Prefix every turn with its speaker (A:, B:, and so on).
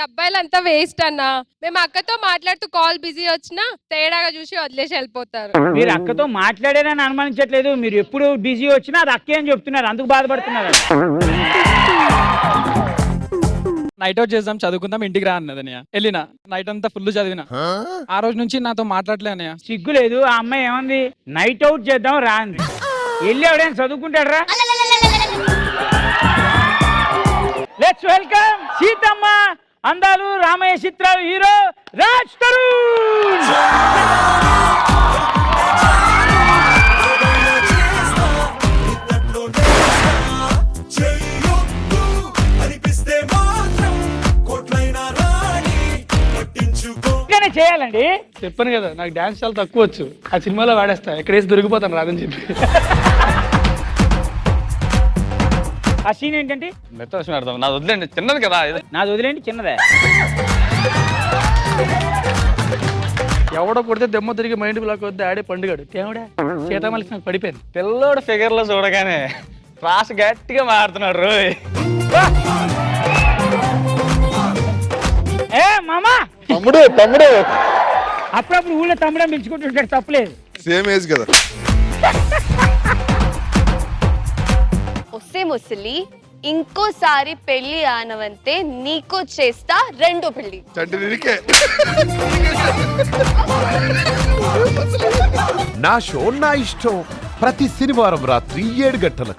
A: అబ్బాయిలంతా waste అన్నా. మేము అక్కతో మాట్లాడుతూ కాల్ బిజీ వచ్చినా తేడాగా చూసి వదిలేసి వెళ్ళిపోతారు.
B: మీరు అక్కతో మాట్లాడారని అనుమానించట్లేదు. మీరు ఎప్పుడు బిజీ వచ్చినా అది అక్కే అని చెప్తున్నారు, అందుకు బాధపడుతున్నారు.
C: నైట్ అవుట్ చేద్దాం, చదువుకుందాం, ఇంటికి రా అన్నది అన్నయ్య. వెళ్ళిన నైట్ అంతా ఫుల్ చదివిన. ఆ రోజు నుంచి నాతో మాట్లాడలే అన్నయ్య.
B: సిగ్గు లేదు. ఆ అమ్మాయి ఏమంది? నైట్ అవుట్ చేద్దాం రా అంది. వెళ్ళి ఎవడైనా చదువుకుంటాడు రా. లెట్స్ వెల్కమ్ సీతమ్మ అందాలు రామయ్య చిత్రాలు హీరో రాజ్ తరుణ్. చేయాలండి.
D: చెప్పాను కదా నాకు డాన్స్ చాలా తక్కువ వచ్చు. ఆ సినిమాలో వాడేస్తా, ఎక్కడేసి దొరికిపోతాను రాదని చెప్పి.
B: ఆ సీన్ ఏంటంటే
E: అర్థం నాది వదిలేండి, చిన్నది కదా.
B: నాది వదిలేండి, చిన్నదే.
D: ఎవడో కొడితే దెమ్మ తిరిగి మైండ్ బ్లాక్ వద్ద ఆడే పండుగాడు తేవడా సీతామలిసి నాకు పడిపోయింది.
E: పిల్లోడు ఫిగర్ లో చూడగానే రాసి గట్టిగా మారుతున్నాడు రోయ్.
B: ఏ మామా
F: తమ్ముడు తమ్ముడు
B: అప్పుడప్పుడు ఊళ్ళో తమ్ముడే పిలుచుకుంటుంటాడు, తప్పలేదు.
F: సేమ్ ఏజ్ కదా.
G: ఒసే ముసలి, ఇంకోసారి పెళ్లి ఆనవంతే నీకు చేస్తా రెండో పెళ్లి.
F: చంటి నిరికే
H: నా షో నా ఇష్టం ప్రతి శనివారం రాత్రి 7 గంటలకు.